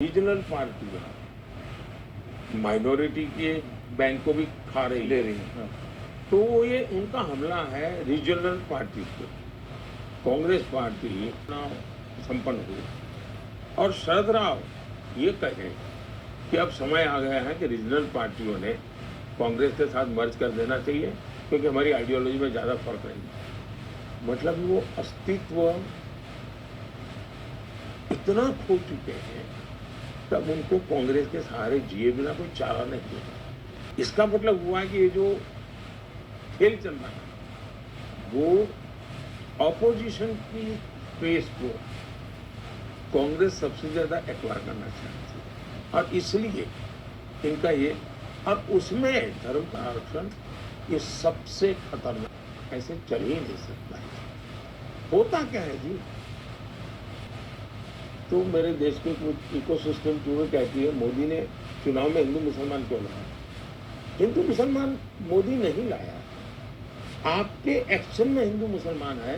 Regional पार्टियां minority के bank को भी खा रही ले रही हैं। हाँ। तो ये उनका हमला है रीजनल पार्टी पे। कांग्रेस पार्टी चुनाव संपन्न हुई और शरद राव ये कहें कि अब समय आ गया है कि रीजनल पार्टियों ने कांग्रेस के साथ मर्ज कर देना चाहिए क्योंकि हमारी आइडियोलॉजी में ज़्यादा फर्क नहीं। मतलब वो अस्तित्व इतना खो चुके हैं तब उनको कांग्रेस के सहारे जिए बिना कोई चारा नहीं है। इसका मतलब हुआ कि ये जो खेल चल रहा है वो ऑपोजिशन की स्पेस को कांग्रेस सबसे ज्यादा एक्वायर करना चाहती है और इसलिए इनका ये और उसमें धर्म का आरक्षण ये सबसे खतरनाक, ऐसे चल ही नहीं सकता है। होता क्या है जी, तो मेरे देश के कुछ इकोसिस्टम जो कहती है मोदी ने चुनाव में हिंदू मुसलमान क्यों लाया? हिंदू मुसलमान मोदी नहीं लाया, आपके एक्शन में हिंदू मुसलमान है।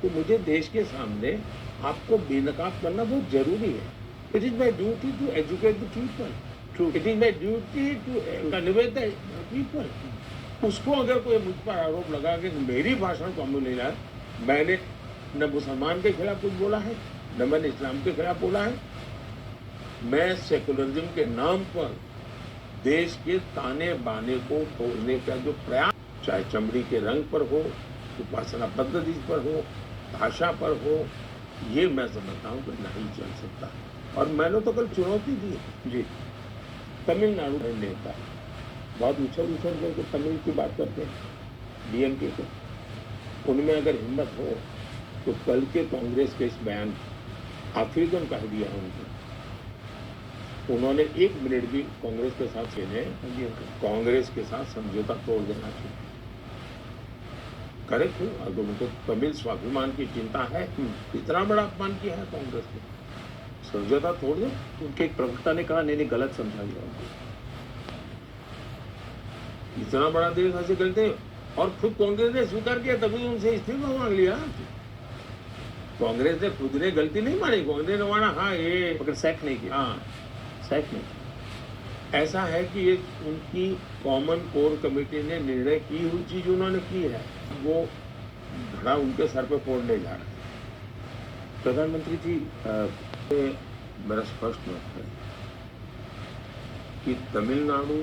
तो मुझे देश के सामने आपको बेनकाब करना बहुत जरूरी है। It is my duty to educate the people, it is my duty to convey the people. उसको अगर कोई मुझ पर आरोप लगा कि मेरी भाषण को अमल नहीं लाया, मैंने न मुसलमान के खिलाफ कुछ बोला है न मैंने इस्लाम के खिलाफ बोला है। मैं सेकुलरिज्म के नाम पर देश के ताने बाने को तोड़ने का जो प्रयास, चाहे चमड़ी के रंग पर हो, उपासना पद्धति पर हो, भाषा पर हो, ये मैं समझता हूँ कि नहीं चल सकता। और मैंने तो कल चुनौती दी जी, तमिलनाडु में नेता बहुत उछल करके तमिल की बात करते हैं डीएमके को, उनमें अगर हिम्मत हो तो कल के कांग्रेस के इस बयान अफ्रीकन कह दिया उनको, उन्होंने 1 मिनट भी कांग्रेस के साथ कांग्रेस के साथ समझौता तोड़ देना चाहिए। करेक्ट है, अगर उनको तमिल स्वाभिमान की चिंता है, इतना बड़ा अपमान किया है कांग्रेस ने, समझौता तोड़ दो। उनके एक प्रवक्ता ने कहा नहीं गलत समझा गया उनको, इतना बड़ा देश ऐसे करते और खुद कांग्रेस ने स्वीकार किया तभी उनसे इस्तीफा मांग लिया। कांग्रेस ने खुद ने गलती नहीं मानी, कांग्रेस ने माना हाँ ये मगर सैक नहीं किया। हाँ सैक नहीं। ऐसा है कि ये उनकी कॉमन कोर कमेटी ने निर्णय की हुई चीज उन्होंने की है, वो घड़ा उनके सर पे फोड़ने जा रहे हैं। प्रधानमंत्री जी, मेरा स्पष्ट मत है कि तमिलनाडु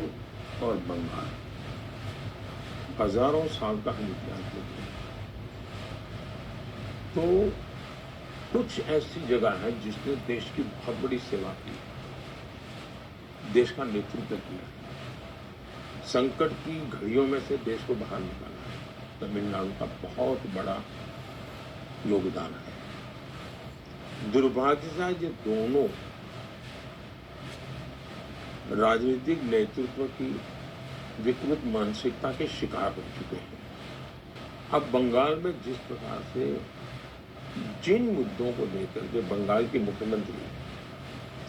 और बंगाल हजारों साल का हम इतिहास लेते हैं, तो कुछ ऐसी जगह है जिसने देश की बहुत बड़ी सेवा की, देश का नेतृत्व किया, संकट की घड़ियों में से देश को बाहर निकाला है। तमिलनाडु का बहुत बड़ा योगदान है। दुर्भाग्य से ये दोनों राजनीतिक नेतृत्व की विकृत मानसिकता के शिकार हो चुके हैं। अब बंगाल में जिस प्रकार से जिन मुद्दों को लेकर के बंगाल की मुख्यमंत्री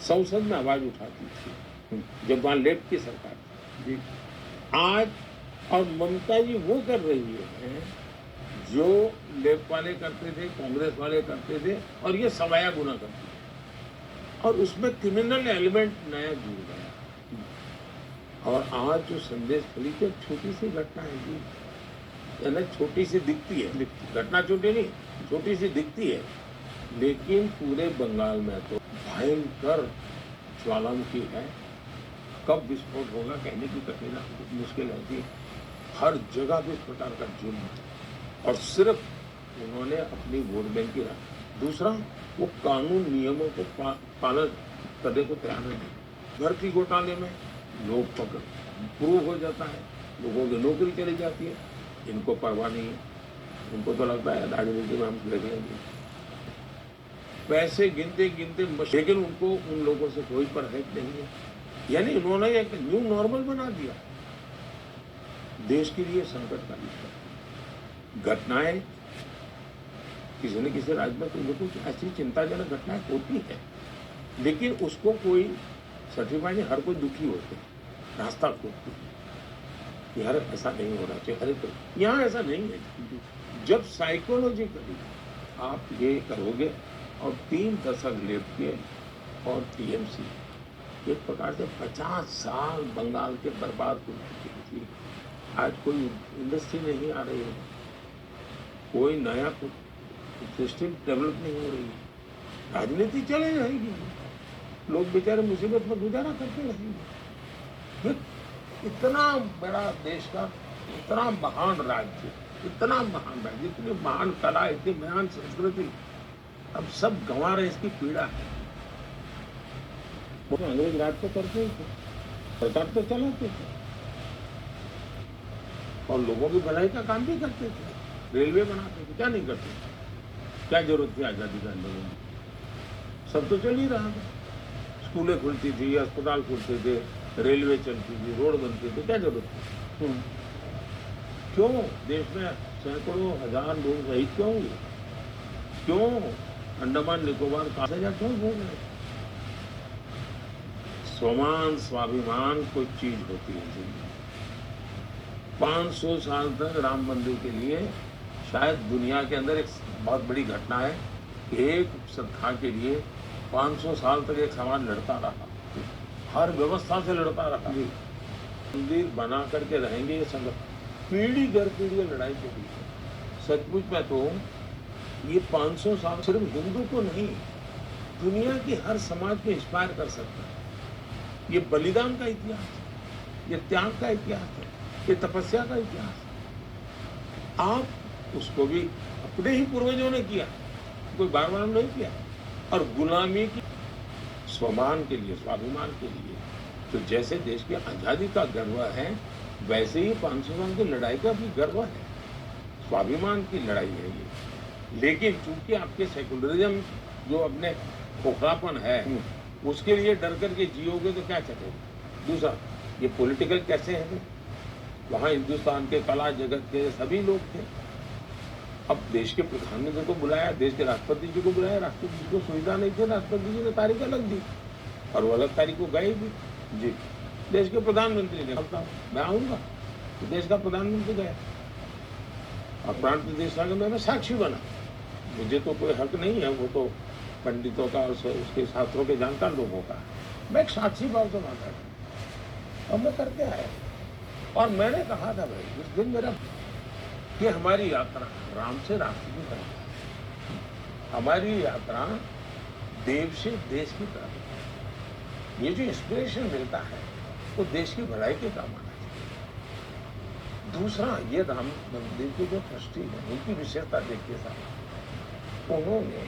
संसद में आवाज उठाती थी जब वहां लेफ्ट की सरकार थी, आज और ममता जी वो कर रही है जो लेफ्ट वाले करते थे, कांग्रेस वाले करते थे, और ये सवाया गुना करते थे और उसमें क्रिमिनल एलिमेंट नया जुड़ गया। और आज जो संदेश फैली तो छोटी सी घटना है जी, यानी छोटी सी दिखती है, घटना छोटी नहीं, छोटी सी दिखती है, लेकिन पूरे बंगाल में तो भयंकर ज्वालामुखी है। कब विस्फोट होगा कहने की कठिन मुश्किल है। हर जगह भी इस प्रकार का जुर्म और सिर्फ उन्होंने अपनी वोट बैंक की रखा। दूसरा, वो कानून नियमों को पालन करने को तैयार नहीं। भर्ती घोटाले में लोग पकड़ प्रूव हो जाता है, लोगों की नौकरी चली जाती है, इनको परवाह नहीं है। उनको तो लगता है राजनीति में हम देख लेंगे, पैसे गिनते गिनते, लेकिन उनको उन लोगों से कोई परवाह नहीं है। यानी उन्होंने एक न्यू नॉर्मल बना दिया देश के लिए संकट का विषय। घटनाएं किसी न किसी राज्य में कुछ ऐसी चिंताजनक घटनाएं होती है, लेकिन उसको कोई सर्टिफाई नहीं, हर कोई दुखी होते हैं, रास्ता खोजते हैं, यार ऐसा नहीं होना चाहिए। अरे तो यहाँ ऐसा नहीं है। जब साइकोलॉजिकली आप ये करोगे और 3 दशक लेफ्ट के और टीएमसी एक प्रकार से 50 साल बंगाल के बर्बाद हो चुकी थी। आज कोई इंडस्ट्री नहीं आ रही है, कोई नया सिस्टम डेवलप नहीं हो रही है, राजनीति चले रहेगी, लोग बेचारे मुसीबत में गुजारा करते रहेंगे। ये इतना बड़ा देश का इतना महान राज्य, इतना महान राज्य, इतनी महान कला, इतनी महान संस्कृति, अब सब गंवा रहे, इसकी पीड़ा है। वो अंग्रेज राज तो करते ही थे, सरकार तो चलाते थे और लोगों की भलाई का काम भी करते थे, रेलवे बनाते थे, क्या नहीं करते थे? क्या जरूरत थी आजादी के आंदोलन में? सब तो चल ही रहा था, स्कूलें खुलती थी, अस्पताल खुलते थे, रेलवे चलती थी, रोड बनते थे, क्या जरूरत थी? क्यों देश में सैकड़ों हजार लोग शहीद क्यों हुए? क्यों अंडमान निकोबार का क्यों हो गए? स्वमान स्वाभिमान कोई चीज होती है जिंदगी। 500 साल तक राम मंदिर के लिए शायद दुनिया के अंदर एक बहुत बड़ी घटना है, एक श्रद्धा के लिए 500 साल तक एक समाज लड़ता रहा, हर व्यवस्था से लड़ता रहा। मंदिर बना करके रहेंगे ये संगठन, पीढ़ी दर पीढ़ी लड़ाई के लिए। सचमुच में तो ये 500 साल सिर्फ हिंदू को नहीं, दुनिया के हर समाज को इंस्पायर कर सकता है। ये बलिदान का इतिहास है, ये त्याग का इतिहास है, ये तपस्या का इतिहास है। आप उसको भी अपने ही पूर्वजों ने किया, कोई बार बार नहीं किया। और गुलामी की स्वमान के लिए, स्वाभिमान के लिए, तो जैसे देश की आजादी का गर्व है, वैसे ही 500 साल की लड़ाई का भी गर्व है, स्वाभिमान की लड़ाई है ये। लेकिन चूंकि आपके सेकुलरिज्म जो अपने खोखलापन है, उसके लिए डर करके जियोगे तो क्या चलेगा? दूसरा, ये पॉलिटिकल कैसे है? वहाँ हिंदुस्तान के कला जगत के सभी लोग थे। अब देश के प्रधानमंत्री को बुलाया, देश के राष्ट्रपति जी को बुलाया, राष्ट्रपति जी को सुविधा नहीं थी, राष्ट्रपति जी ने तारीख अलग दी और वो अलग तारीख को गए भी। जी, देश के प्रधानमंत्री ने कहा मैं आऊंगा, तो देश का प्रधानमंत्री गया और प्रांत प्रतिष्ठा में मैं साक्षी बना। मुझे तो कोई हक नहीं है, वो तो पंडितों का और उसके शास्त्रों के जानकार लोगों का। मैं एक साक्षी भाव से मांगा था और मैं करके आया। और मैंने कहा था भाई उस दिन मेरा कि हमारी यात्रा राम से राष्ट्र की तरफ, हमारी यात्रा देव से देश की तरफ। ये जो इंस्पिरेशन मिलता है वो देश की भलाई के काम आना चाहिए। दूसरा, ये राम मंदिर के जो ट्रस्टी हैं उनकी विशेषता देखिए साहब, उन्होंने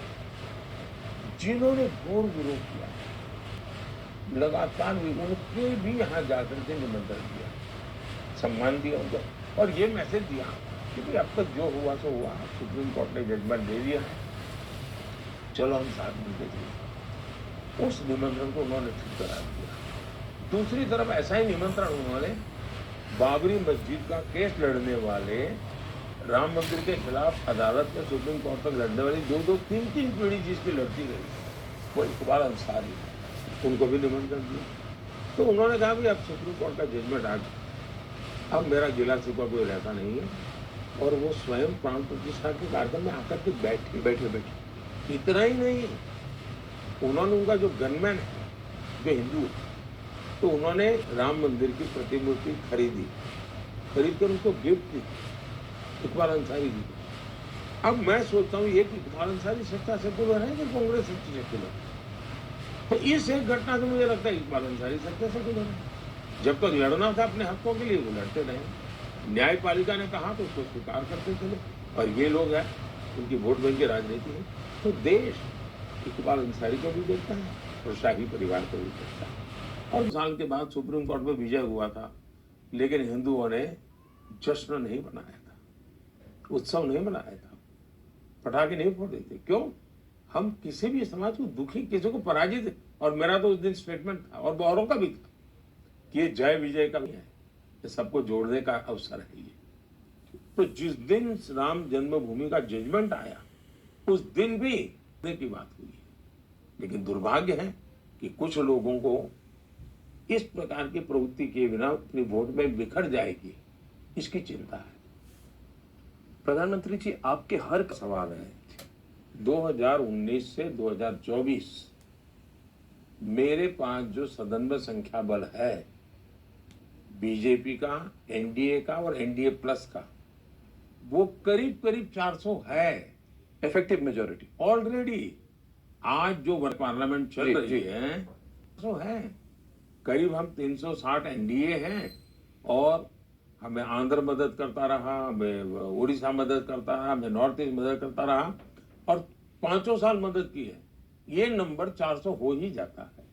जिन्होंने घोर विरोध किया, लगातार उनके भी यहाँ जाकर के निमंत्रण दिया, सम्मान दिया उनको और ये मैसेज दिया कि भाई अब तक जो हुआ सो हुआ, सुप्रीम कोर्ट ने जजमेंट दे दिया है, चलो हम साथ मिलकर चलिए। उस निमंत्रण को उन्होंने ठीक करा दिया। दूसरी तरफ ऐसा ही निमंत्रण उन्होंने बाबरी मस्जिद का केस लड़ने वाले, राम मंदिर के खिलाफ अदालत में सुप्रीम कोर्ट तक लड़ने वाली 2-2, 3-3 पीढ़ी जिसकी लड़ती रही, वो इकबाल अंसारी, उनको भी निमंत्रण दिया। तो उन्होंने कहा भी अब सुप्रीम कोर्ट का जजमेंट आ गया, अब मेरा जिला सिपा कोई रहता नहीं है। और वो स्वयं प्राण प्रतिष्ठा के कार्यक्रम में आकर के बैठे। इतना ही नहीं, उन्होंने उनका जो गनमैन है जो हिंदू है, तो उन्होंने राम मंदिर की प्रतिमूर्ति खरीद कर उनको गिफ्ट दी इकबाल अंसारी जी को। अब मैं सोचता हूँ ये इकबाल अंसारी सच्चा सेकुलर है कि कांग्रेस सच्ची सेकुलर? तो इस एक घटना से मुझे लगता है इकबाल अंसारी सच्चा सेकुलर है। जब तक लड़ना था अपने हकों के लिए वो लड़ते रहे, न्यायपालिका ने कहा तो उसको स्वीकार करते चले। और ये लोग हैं, उनकी वोट बैंक की राजनीति है। तो देश इकबाल अंसारी को भी देखता है और शाही परिवार को भी देखता है। और साल के बाद सुप्रीम कोर्ट में विजय हुआ था, लेकिन हिंदुओं ने जश्न नहीं मनाया था, उत्सव नहीं मनाया था, पटाखे नहीं फोड़े थे। क्यों? हम किसी भी समाज को दुखी, किसी को पराजित, और मेरा तो उस दिन स्टेटमेंट था और औरों का भी था कि ये जय विजय का नहीं है, ये सबको जोड़ने का अवसर है ये। तो जिस दिन राम जन्मभूमि का जजमेंट आया उस दिन भी की बात हुई, लेकिन दुर्भाग्य है कि कुछ लोगों को इस प्रकार की प्रवृत्ति के बिना अपनी वोट में बिखर जाएगी, इसकी चिंता है। प्रधानमंत्री जी, आपके हर सवाल है 2019 से 2024 मेरे पास जो सदन में संख्या बल है, बीजेपी का, एनडीए का और एनडीए प्लस का, वो करीब करीब 400 है इफेक्टिव मेजोरिटी। ऑलरेडी। आज जो पार्लियामेंट चल जी, रही जी। है, तो है करीब हम 360 एनडीए हैं, और हमें आंध्र मदद करता रहा, हमें उड़ीसा मदद करता रहा, हमें नॉर्थ ईस्ट मदद करता रहा, और 5 साल मदद की है। ये नंबर 400 हो ही जाता है।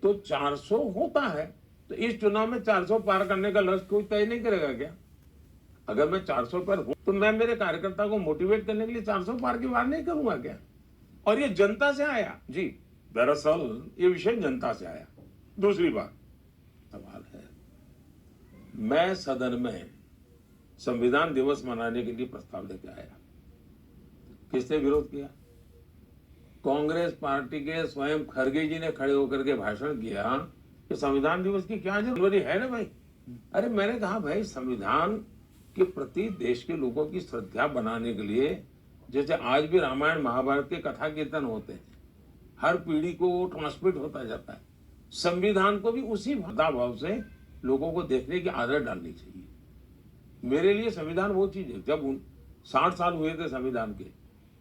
तो 400 होता है, तो इस चुनाव में 400 पार करने का लक्ष्य कोई तय नहीं करेगा क्या? अगर मैं 400 पर हूं, तो मैं मेरे कार्यकर्ता को मोटिवेट करने के लिए 400 पार की बात नहीं करूंगा क्या? और ये जनता से आया जी। दरअसल ये विषय जनता से आया। दूसरी बात, सवाल है, मैं सदन में संविधान दिवस मनाने के लिए प्रस्ताव लेके आया। किसने विरोध किया? कांग्रेस पार्टी के स्वयं खड़गे जी ने खड़े होकर के भाषण किया कि संविधान दिवस की क्या जरूरत है ना भाई। अरे मैंने कहा भाई, संविधान के प्रति देश के लोगों की श्रद्धा बनाने के लिए, जैसे आज भी रामायण महाभारत के कथा कीर्तन होते हैं, हर पीढ़ी को वो ट्रांसमिट होता जाता है, संविधान को भी उसी भाव से लोगों को देखने की आदत डालनी चाहिए। मेरे लिए संविधान वो चीज है, जब 60 साल हुए थे संविधान के,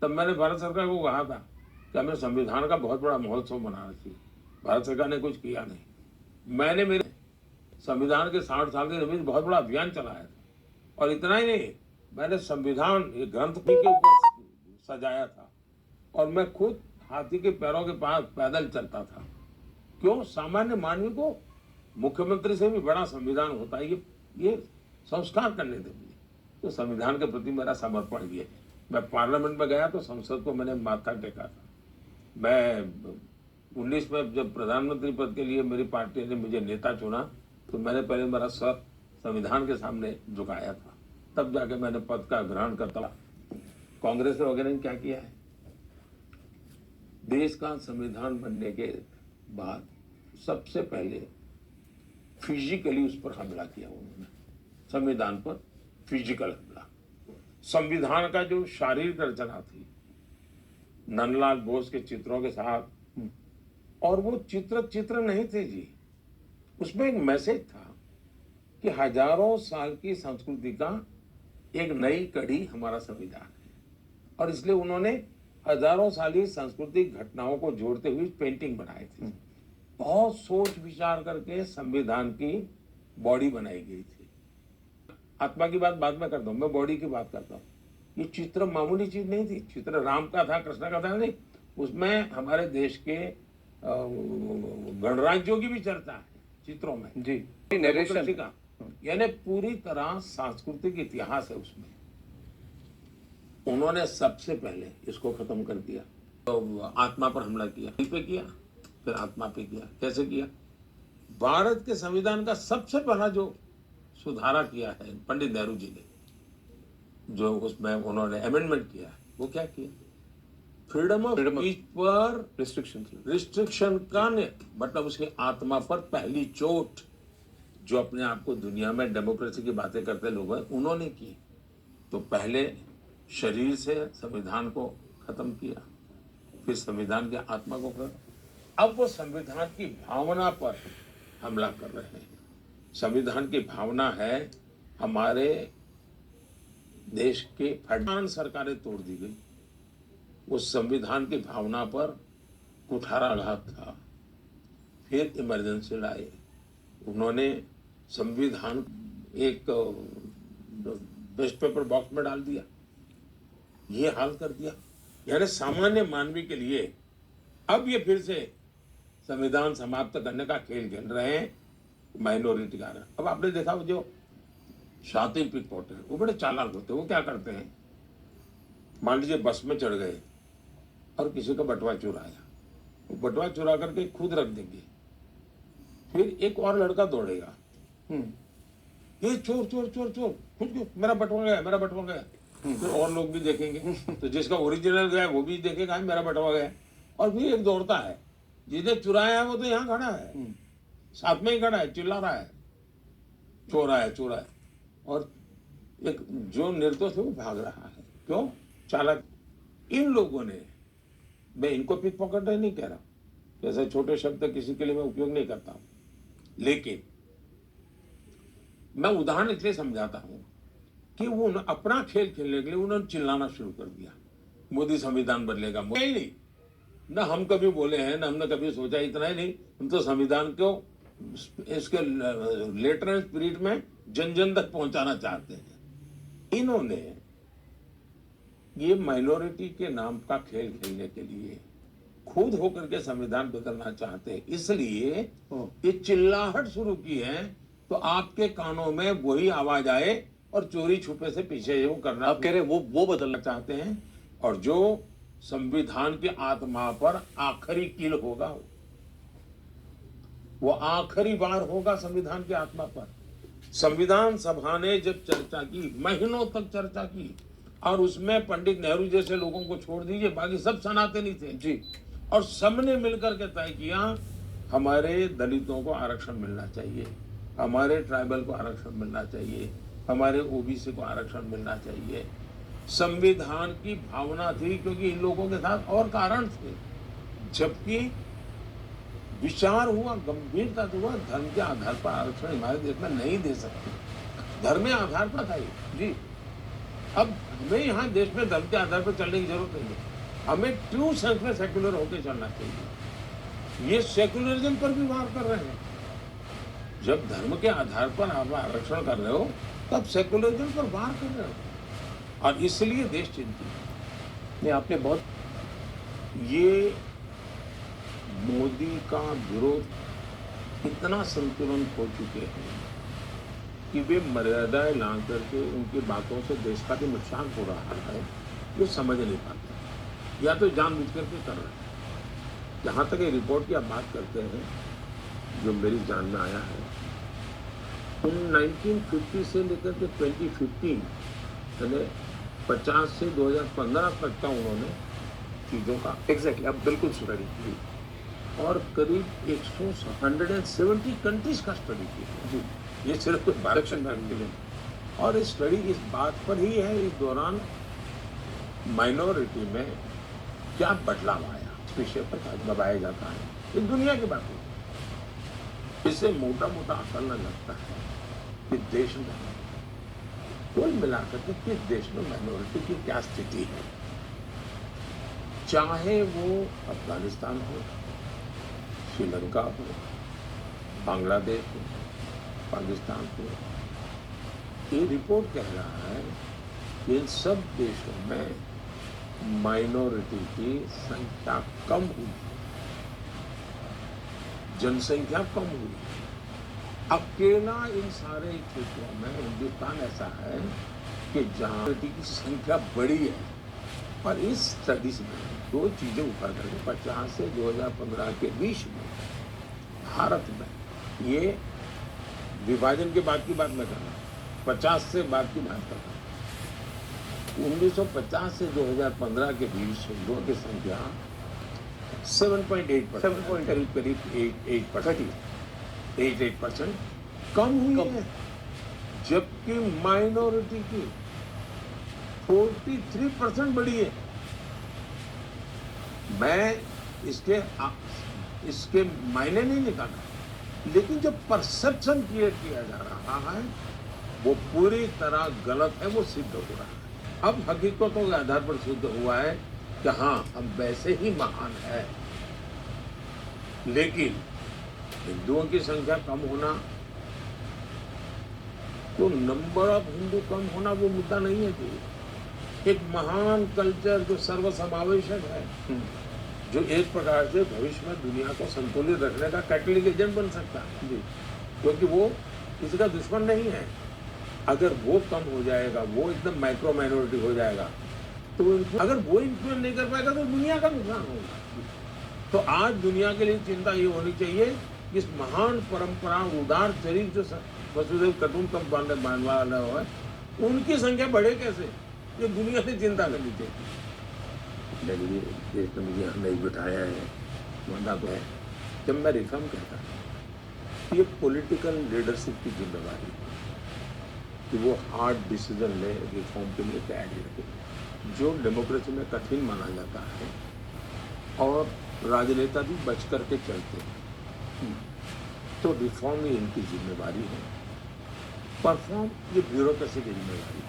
तब मैंने भारत सरकार को कहा था कि हमें संविधान का बहुत बड़ा महोत्सव मनाना चाहिए। भारत सरकार ने कुछ किया नहीं। मैंने मेरे संविधान के 60 साल के निमित्त बहुत बड़ा अभियान चलाया था, और इतना ही नहीं, मैंने संविधान एक ग्रंथ के ऊपर सजाया था, और मैं खुद हाथी के पैरों के पास पैदल चलता था। क्यों? सामान्य मानवी को मुख्यमंत्री से भी बड़ा संविधान होता है, ये संस्कार करने देंगे। तो संविधान के प्रति मेरा समर्पण ये है। मैं पार्लियामेंट में गया तो संसद को मैंने माथा टेका था। मैं 19 में जब प्रधानमंत्री पद के लिए मेरी पार्टी ने मुझे नेता चुना, तो मैंने पहले मेरा सर संविधान के सामने झुकाया था, तब जाके मैंने पद का ग्रहण करता। कांग्रेस वगैरह ने क्या किया है? देश का संविधान बनने के बाद सबसे पहले फिजिकली उस पर हमला किया उन्होंने, संविधान पर फिजिकल हमला। संविधान का जो शारीरिक रचना थी, नंदलाल बोस के चित्रों के साथ, और वो चित्र नहीं थे जी, उसमें एक मैसेज था कि हजारों साल की संस्कृति का एक नई कड़ी हमारा संविधान है, और इसलिए उन्होंने हजारों साल की सांस्कृतिक घटनाओं को जोड़ते हुए पेंटिंग बनाए थे। बहुत सोच विचार करके संविधान की बॉडी बनाई गई थी। आत्मा की बात बाद में करता हूं, मैं बॉडी की बात करता हूं। ये चित्र मामूली चीज नहीं थी। चित्र राम का था, कृष्ण का था नहीं, उसमें हमारे देश के गणराज्यों की भी चर्चा है चित्रों में जी। नरेशन का, यानी पूरी तरह सांस्कृतिक इतिहास है उसमें। उन्होंने सबसे पहले इसको खत्म कर दिया, तो आत्मा पर हमला किया, दिल पे किया, फिर आत्मा पे किया। कैसे किया? भारत के संविधान का सबसे पहला जो सुधारा किया है पंडित नेहरू जी ने, जो उसमें उन्होंने अमेंडमेंट किया है, वो क्या किया? फ्रीडम ऑफ स्पीच पर रिस्ट्रिक्शन का मतलब उसकी आत्मा पर पहली चोट, जो अपने आप को दुनिया में डेमोक्रेसी की बातें करते लोग हैं, उन्होंने की। तो पहले शरीर से संविधान को खत्म किया, फिर संविधान की आत्मा को कर, अब वो संविधान की भावना पर हमला कर रहे हैं। संविधान की भावना है हमारे देश के फैडरल सरकारें तोड़ दी गई। उस संविधान की भावना पर कुठाराघात था। फिर इमरजेंसी लाए, उन्होंने संविधान एक वेस्ट पेपर बॉक्स में डाल दिया, ये हाल कर दिया। यानी सामान्य मानवी के लिए अब ये फिर से संविधान समाप्त करने का खेल खेल रहे हैं माइनॉरिटी का। अब आपने देखा जो शातिर पिकपॉकेट है, वो बड़े चालाक होते हैं। वो क्या करते हैं, मान लीजिए बस में चढ़ गए और किसी का बटुआ चुराया, वो बटुआ चुरा करके खुद रख देंगे, फिर एक और लड़का दौड़ेगा, ये चोर चोर चोर चोर, खुद मेरा बटुआ गया, मेरा बटुआ गया। फिर और लोग भी देखेंगे, तो जिसका ओरिजिनल गया वो भी देखेगा मेरा बटुआ गया, और फिर एक दौड़ता है, जिसने चुराया है वो तो यहाँ खड़ा है, साथ में ही खड़ा है, चिल्ला रहा है चोरा है चोरा है, और एक जो निर्दोष है वो भाग रहा है। क्यों? चालाक। इन लोगों ने, मैं इनको पिक पॉकेटर नहीं कह रहा, जैसे छोटे शब्द किसी के लिए मैं उपयोग नहीं करता हूं, लेकिन मैं उदाहरण इसलिए समझाता हूं कि वो अपना खेल खेलने के लिए उन्होंने चिल्लाना शुरू कर दिया, मोदी संविधान बदलेगा। नहीं, ना हम कभी बोले हैं, ना हमने कभी सोचा। इतना ही नहीं, हम तो संविधान को इसके लेटर एंड स्पिरिट में जन जन तक पहुंचाना चाहते हैं। इन्होंने ये माइनॉरिटी के नाम का खेल खेलने के लिए खुद होकर के संविधान बदलना चाहते हैं, इसलिए ये चिल्लाहट शुरू की है। तो आपके कानों में वही आवाज आए और चोरी छुपे से पीछे वो करना, आप कह रहे हैं वो बदलना चाहते हैं। और जो संविधान की आत्मा पर आखिरी कील होगा, वो आखिरी बार होगा संविधान की आत्मा पर। संविधान सभा ने जब चर्चा की, महीनों तक चर्चा की, और उसमें पंडित नेहरू जैसे लोगों को छोड़ दीजिए, बाकी सब सनातनी थे जी, और सबने मिलकर के तय किया हमारे दलितों को आरक्षण मिलना चाहिए, हमारे ट्राइबल को आरक्षण मिलना चाहिए, हमारे ओबीसी को आरक्षण मिलना चाहिए। संविधान की भावना थी, क्योंकि इन लोगों के साथ और कारण थे। जबकि विचार हुआ, गंभीरता से हुआ, धर्म के आधार पर आरक्षण हमारे देश में नहीं दे सकते। धर्म के आधार पर था ये जी। अब हमें यहाँ देश में धर्म के आधार पर चलने की जरूरत नहीं है, हमें ट्रू सेंस में सेक्युलर होकर चलना चाहिए। ये सेक्युलरिज्म पर भी वार कर रहे हैं। जब धर्म के आधार पर आप आरक्षण कर रहे हो, तब सेक्युलरिज्म पर वार कर रहे हो, और इसलिए देश चिंतित है। नहीं, आपने बहुत ये मोदी का विरोध इतना संतुलन खो चुके हैं कि वे मर्यादाएं ला करके उनकी बातों से देश का भी नुकसान हो रहा है, ये समझ नहीं पाते, या तो जानबूझ करके कर रहे हैं। जहाँ तक ये रिपोर्ट की आप बात करते हैं, जो मेरी जान में आया है, उन 1950 से लेकर के 2015 यानी 50 से 2015 तक का उन्होंने चीज़ों का एग्जैक्टली आप बिल्कुल स्टडी की, और करीब 170 कंट्रीज का स्टडी किया जी। ये सिर्फ कुछ भारत के लिए, और इस स्टडी इस बात पर ही है, इस दौरान माइनॉरिटी में क्या बदलाव आया, इस विषय पर दबाया जाता है। ये दुनिया की बात है। इससे मोटा मोटा आकलन लगता है कि देश में कुल मिलाकर के किस देश में माइनॉरिटी की क्या स्थिति है, चाहे वो अफगानिस्तान हो, श्रीलंका हो, बांग्लादेश हो, पाकिस्तान हो। ये रिपोर्ट कह रहा है कि इन सब देशों में माइनॉरिटी की संख्या कम हुई, जनसंख्या कम हुई। अकेला इन सारे क्षेत्रों में हिंदुस्तान ऐसा है कि जहाँ माइनॉरिटी की संख्या बढ़ी है। और इस स्टडीज में दो चीजें उभर कर 50 से 2015 के बीच में भारत में, ये विभाजन के बाद की बात मैं कर रहा हूँ, 50 से बाद की बात कर रहा हूँ, 1950 से 2015 के बीच हिंदुओं की संख्या 7.8%, करीब 8% कम हुई है, जबकि माइनॉरिटी की 43% बढ़ी है। मैं इसके मायने नहीं निकाला, लेकिन जो परसेप्शन क्रिएट किया जा रहा है वो पूरी तरह गलत है, वो सिद्ध हो रहा है। अब हकीकतों के आधार पर सिद्ध हुआ है कि हाँ, हम वैसे ही महान है, लेकिन हिंदुओं की संख्या कम होना, तो नंबर ऑफ हिंदू कम होना वो मुद्दा नहीं है जी। एक महान कल्चर जो सर्वसमावेशक है, जो एक प्रकार से भविष्य में दुनिया को संतुलित रखने का कैटलिस्ट एजेंट बन सकता है जी, क्योंकि वो किसी का दुश्मन नहीं है। अगर वो कम हो जाएगा, वो एकदम माइक्रो माइनॉरिटी हो जाएगा, तो अगर वो इन्फ्लुएंस नहीं कर पाएगा तो दुनिया का नुकसान होगा। तो आज दुनिया के लिए चिंता ये होनी चाहिए कि इस महान परंपरा, उदार चरित्र जो वसुदेव कुटुंबकम मानने वाला है, उनकी संख्या बढ़े कैसे, ये दुनिया से चिंता करनी चाहिए। लेकिन देश ने मुझे यहाँ नहीं बिठाया है, मानना तो है। जब मैं रिफॉर्म कहता हूँ, ये पॉलिटिकल लीडरशिप की जिम्मेवारी है कि वो हार्ड डिसीजन ले, रिफॉर्म के लिए तैयारी रखे, जो डेमोक्रेसी में कठिन माना जाता है। और राजनेता भी बच करके चलते हैं। तो रिफॉर्म ही इनकी जिम्मेवारी है, परफॉर्म ये ब्यूरोक्रेसी की जिम्मेवारी है।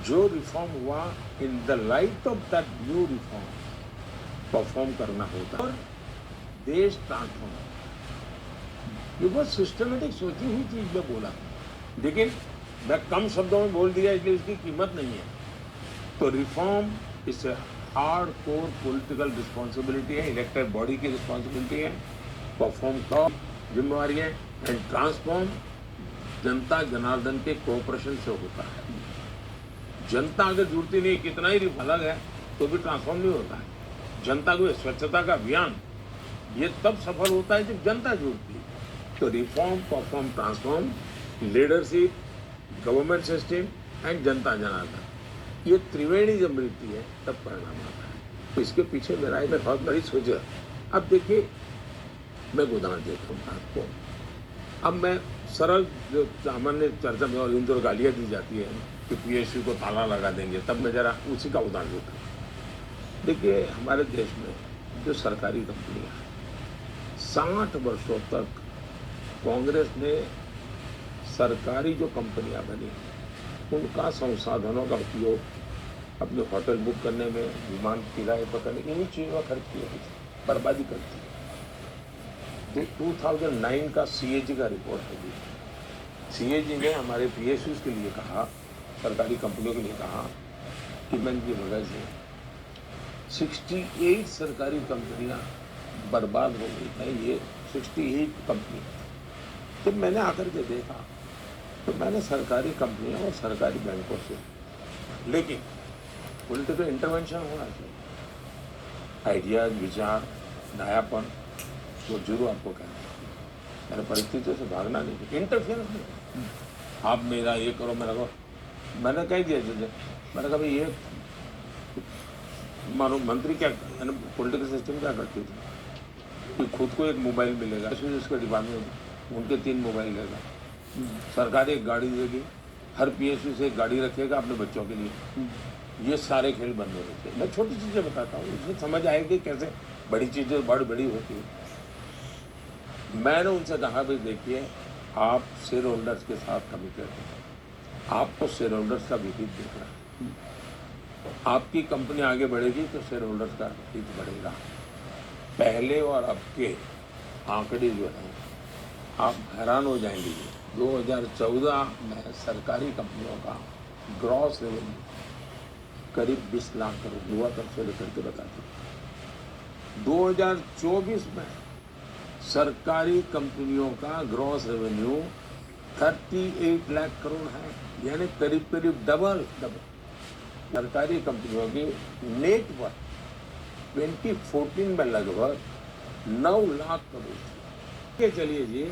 जो रिफॉर्म हुआ in the light of that new reform perform करना होता है और देश ट्रांसफॉर्म। ये बहुत सिस्टमेटिक सोची हुई चीज में बोला, लेकिन मैं कम शब्दों में बोल दिया इसलिए इसकी कीमत नहीं है। तो रिफॉर्म इस हार्ड कोर पॉलिटिकल रिस्पॉन्सिबिलिटी है, इलेक्टेड बॉडी की रिस्पॉन्सिबिलिटी है, परफॉर्म का जिम्मेवारी है, एंड ट्रांसफॉर्म जनता जनार्दन के कोऑपरेशन से होता है। जनता अगर जुड़ती नहीं, कितना ही अलग है तो भी ट्रांसफॉर्म नहीं होता है। जनता को स्वच्छता का अभियान ये तब सफल होता है जब जनता जुड़ती है। तो reform, perform, transform, leadership, government system and जनता जनार्दन, ये त्रिवेणी जब मिलती है तब परिणाम आता है। तो इसके पीछे मेरा एक बहुत बड़ी सोच है। अब देखिए, मैं उदाहरण देता हूँ आपको। अब मैं सरल जो सामान्य चर्चा में और इन दो गालियाँ दी जाती है कि पीएसयू को ताला लगा देंगे, तब मैं जरा उसी का उदाहरण देता हूँ। देखिए, हमारे देश में जो सरकारी कंपनियाँ 60 वर्षों तक कांग्रेस ने सरकारी जो कंपनियां बनी उनका संसाधनों का उपयोग अपने होटल बुक करने में, विमान किराए पर करने, इन्हीं चीज़ों में खर्च किया, बर्बादी करती है। 2009 का सीएजी का रिपोर्ट है। सीएजी ने हमारे पीएसयूज के लिए कहा, सरकारी कंपनियों के लिए कहा कि मैं इनकी वजह से 68 सरकारी कंपनियां बर्बाद हो गई हैं। ये 68 कंपनी। जब मैंने आकर के देखा तो मैंने सरकारी कंपनियों और सरकारी बैंकों से, लेकिन पॉलिटिकल इंटरवेंशन होना चाहिए, आइडियाज, विचार, नयापन, वो जरूर आपको कहना है। मैंने परिस्थितियों से भागना नहीं, इंटरफेरेंस नहीं। आप मेरा ये करो, मेरा करो। मैंने कह दिया जैसे, मैंने कहा भाई ये मानो मंत्री क्या, पॉलिटिकल सिस्टम क्या करती थी कि खुद को एक मोबाइल मिलेगा, उसके डिपार्टमेंट उनके 3 मोबाइल लेगा, सरकार एक गाड़ी देगी, हर पीएसयू से एक गाड़ी रखेगा अपने बच्चों के लिए। ये सारे खेल बंद होने चाहिए। मैं छोटी चीज़ें बताता हूँ, इसमें समझ आएगी कैसे बड़ी चीज़ें बड़ी होती है। मैंने उनसे कहा भाई देखिए, आप शेयर होल्डर्स के साथ कमिटेड हैं, आपको शेयर होल्डर्स का भी हित देखना है। आपकी कंपनी आगे बढ़ेगी तो शेयर होल्डर्स का हित बढ़ेगा। पहले और अब के आंकड़े जो हैं, आप हैरान हो जाएंगे। 2014 में सरकारी कंपनियों का ग्रॉस रेवेन्यू करीब 20 लाख करोड़ हुआ, तब से लेकर के बताते हैं। 2024 में सरकारी कंपनियों का ग्रॉस रेवेन्यू 38 लाख करोड़ है, यानी करीब डबल। सरकारी कंपनियों की नेट वर्थ 2014 में लगभग 9 लाख करोड़ के। चलिए जी,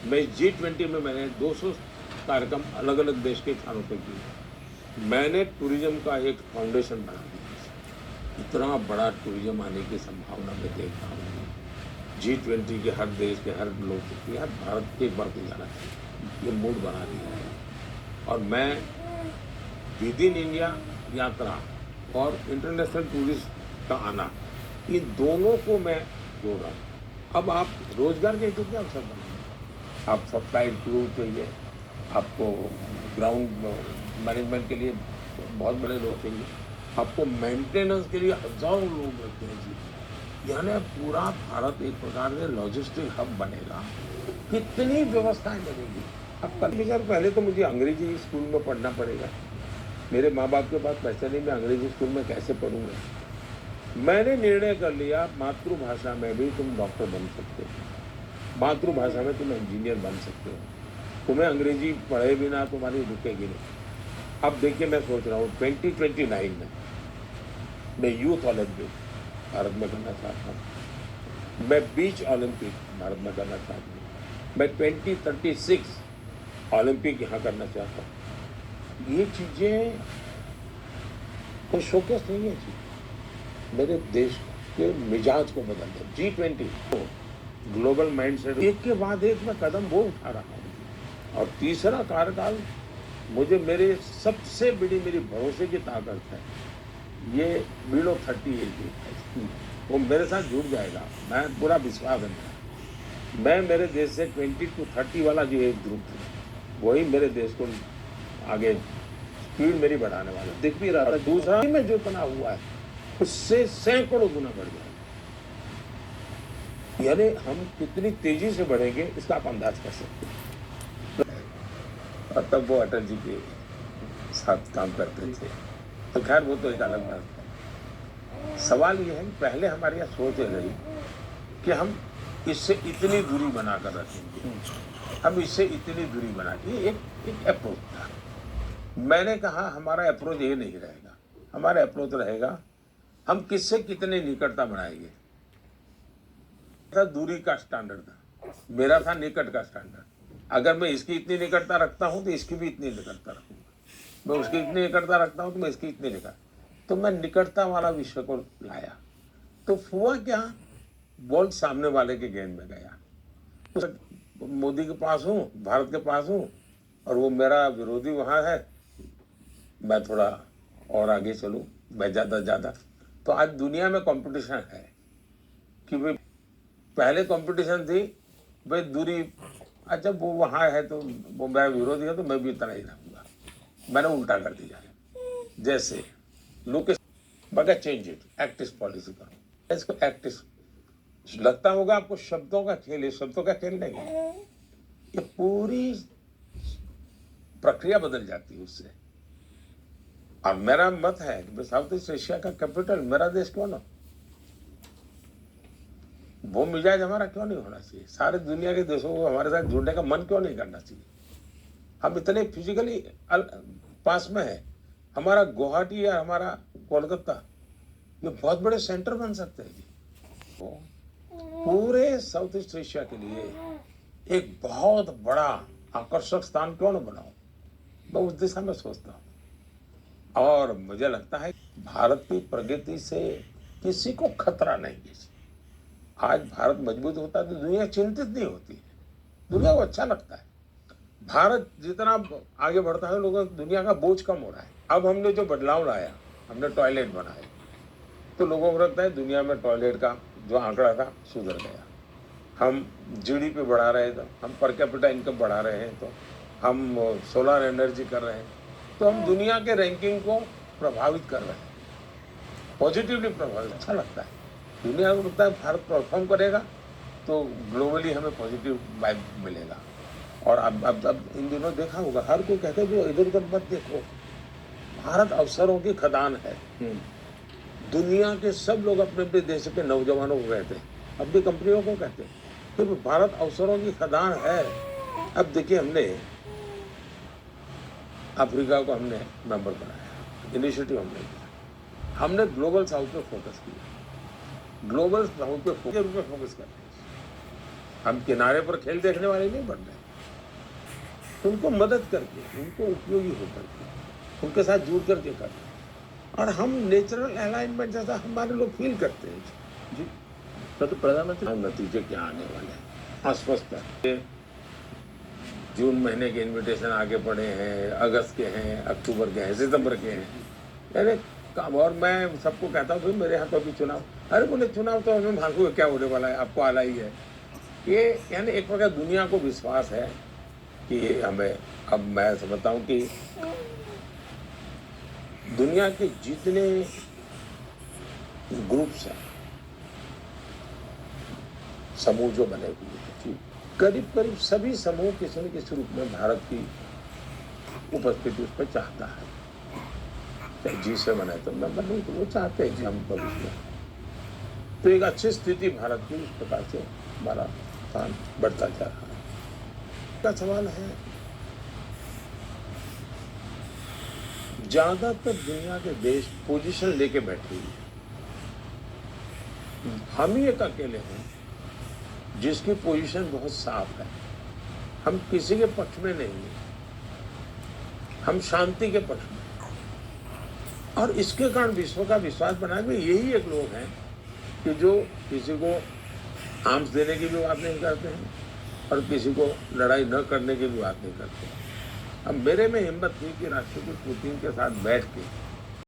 मैं G20 में मैंने 200 कार्यक्रम अलग अलग देश के स्थानों पर किए। मैंने टूरिज्म का एक फाउंडेशन बना दिया। इतना बड़ा टूरिज्म आने की संभावना मैं देख रहा हूँ। G20 के हर देश के हर लोग के, यार भारत एक बार को जाना चाहिए, ये मूड बना दिया है। और मैं विद इन इंडिया यात्रा और इंटरनेशनल टूरिस्ट का आना, इन दोनों को मैं जोड़ रहा हूँ। अब आप रोजगार के कितने अवसर बनाएंगे? आप सप्लाई क्रू चाहिए, आपको ग्राउंड मैनेजमेंट के लिए बहुत बड़े लोग चाहिए, आपको मेंटेनेंस के लिए हजारों लोग लगते हैं जी। यानी पूरा भारत एक प्रकार से लॉजिस्टिक हब बनेगा। कितनी व्यवस्थाएं बनेगी। अब कल पहले तो मुझे अंग्रेजी स्कूल में पढ़ना पड़ेगा। मेरे माँ बाप के पास पैसे नहीं, मैं अंग्रेजी स्कूल में कैसे पढ़ूंगा। मैंने निर्णय कर लिया, मातृभाषा में भी तुम डॉक्टर बन सकते हो, मातृभाषा में तुम इंजीनियर बन सकते हो। तुम्हें अंग्रेजी पढ़े बिना तुम्हारी रुकेगी नहीं। अब देखिए, मैं सोच रहा हूँ 2029 में मैं यूथ ओलंपिक भारत में करना चाहता हूँ, मैं बीच ओलंपिक भारत में करना चाहता हूँ, मैं 2036 ओलंपिक यहाँ करना चाहता हूँ। ये चीज़ें कोई शोकेस नहीं है जी, मेरे देश के मिजाज को बदल दे। G20 ग्लोबल माइंडसेट, एक के बाद एक मैं कदम वो उठा रहा हूँ। और तीसरा कार्यकाल मुझे मेरे सबसे बड़ी मेरी भरोसे की ताकत है, ये बिलो 38 की वो मेरे साथ जुड़ जाएगा, मैं पूरा विश्वास है मेरा। मैं मेरे देश से 20 to 30 वाला जो एक ग्रुप है वही मेरे देश को आगे स्पीड मेरी बढ़ाने वाला है। दिख भी रहा और था। दूसरा में जो तनाव हुआ है उससे सैकड़ों गुना बढ़ जाएगा। यानी हम कितनी तेजी से बढ़ेंगे इसका आप अंदाज कर सकते हैं। और तब वो अटल जी के साथ काम करते थे, तो खैर वो तो एक अलग बात है। सवाल ये है कि पहले हमारे यहाँ सोच रही कि हम इससे इतनी दूरी बनाकर रखेंगे, हम इससे इतनी दूरी बना के एक अप्रोच था। मैंने कहा हमारा अप्रोच ये नहीं रहेगा, हमारा अप्रोच रहेगा हम किससे कितने निकटता बनाएंगे। दूरी का स्टैंडर्ड था, मेरा था निकट का स्टैंडर्ड। अगर मैं इसकी इतनी निकटता रखता हूं तो इसकी भी इतनी निकटता रखूंगा, मैं उसकी इतनी निकटता रखता हूं तो मैं इसकी इतनी निकट, तो मैं निकटता वाला विषय को लाया। तो हुआ क्या, बॉल सामने वाले के गेंद में गया। तो मोदी के पास हूं, भारत के पास हूं, और वो मेरा विरोधी वहां है, मैं थोड़ा और आगे चलूं, मैं ज्यादा। तो आज दुनिया में कंपटीशन है कि भाई पहले कंपटीशन थी भाई दूरी, अच्छा वो वहां है तो वो मेरा विरोधी है तो मैं भी इतना ही रहूंगा। मैंने उल्टा कर दिया है। जैसे लुक मगर चेंज इट, एक्टिव पॉलिसी करो इसको। एक्टिव लगता होगा आपको शब्दों का खेल है, शब्दों का खेल नहीं है, ये पूरी प्रक्रिया बदल जाती है उससे। और मेरा मत है कि साउथ ईस्ट एशिया का कैपिटल मेरा देश क्यों ना, वो मिजाज हमारा क्यों नहीं होना चाहिए। सारे दुनिया के देशों को हमारे साथ जुड़ने का मन क्यों नहीं करना चाहिए। हम इतने फिजिकली पास में है, हमारा गुवाहाटी या हमारा कोलकाता ये बहुत बड़े सेंटर बन सकते हैं जी। पूरे साउथ ईस्ट एशिया के लिए एक बहुत बड़ा आकर्षक स्थान क्यों न बनाओ, मैं उस दिशा में सोचता हूँ। और मुझे लगता है भारत की प्रगति से किसी को खतरा नहीं है। आज भारत मजबूत होता है तो दुनिया चिंतित नहीं होती है, दुनिया को अच्छा लगता है। भारत जितना आगे बढ़ता है लोगों दुनिया का बोझ कम हो रहा है। अब हमने जो बदलाव लाया, हमने टॉयलेट बनाए, तो लोगों को लगता है दुनिया में टॉयलेट का जो आंकड़ा था सुधर गया। हम जीडीपी बढ़ा रहे थे, हम पर कैपिटा इनकम बढ़ा रहे हैं, तो हम सोलर एनर्जी कर रहे हैं, तो हम दुनिया के रैंकिंग को प्रभावित कर रहे हैं, पॉजिटिवली प्रभावित। अच्छा लगता है, दुनिया को लगता है भारत परफॉर्म करेगा तो ग्लोबली हमें पॉजिटिव वाइब मिलेगा। और अब इन दिनों देखा होगा हर कोई कहते हैं जो इधर उधर मत देखो, भारत अवसरों की खदान है। दुनिया के सब लोग अपने अपने देश के नौजवानों को कहते हैं, अपनी कंपनियों को कहते हैं कि तो भारत अवसरों की खदान है। अब देखिए हमने अफ्रीका को हमने मेंबर बनाया, इनिशिएटिव हमने किया, हमने ग्लोबल साउथ पे फोकस किया, ग्लोबल साउथ पे फोकस करते हैं। हम किनारे पर खेल देखने वाले नहीं बन रहे, तो उनको मदद करके, उनको उपयोगी होकर के, उनके साथ जुड़ करके करते हैं। और हम नेचुरल अलाइनमेंट जैसा हमारे लोग फील करते हैं जी। तो प्रधानमंत्री नतीजे क्या आने वाले हैं अस्पष्ट है। जून महीने के इनविटेशन आगे पड़े हैं, अगस्त के हैं, अक्टूबर के हैं, सितंबर के हैं, यानी काम। और मैं सबको कहता हूँ भाई मेरे यहाँ तो अभी चुनाव, अरे बोले चुनाव तो हमें भागू क्या होने वाला है, आपको आला ही है। ये यानी एक प्रकार दुनिया को विश्वास है कि हमें, अब मैं समझता हूँ कि दुनिया के जितने ग्रुप्स हैं, समूह जो बने हुए हैं, करीब करीब सभी समूह किसी न किसी रूप में भारत की उपस्थिति उस पर चाहता है। चाहे जी से बने तो नंबर नहीं, तो वो चाहते हैं कि हम भविष्य में, तो एक अच्छी स्थिति भारत की इस प्रकार से हमारा स्थान बढ़ता जा रहा है। का सवाल है, ज्यादातर दुनिया के देश पोजीशन लेके बैठे हुए हैं, हम ही एक अकेले हैं जिसकी पोजीशन बहुत साफ है। हम किसी के पक्ष में नहीं हैं, हम शांति के पक्ष में। और इसके कारण विश्व का विश्वास बनाने में यही एक लोग हैं कि जो किसी को आर्म्स देने की भी बात नहीं करते हैं और किसी को लड़ाई न करने की भी बात नहीं करते हैं। अब मेरे में हिम्मत थी कि राष्ट्रपति पुतिन के साथ बैठ के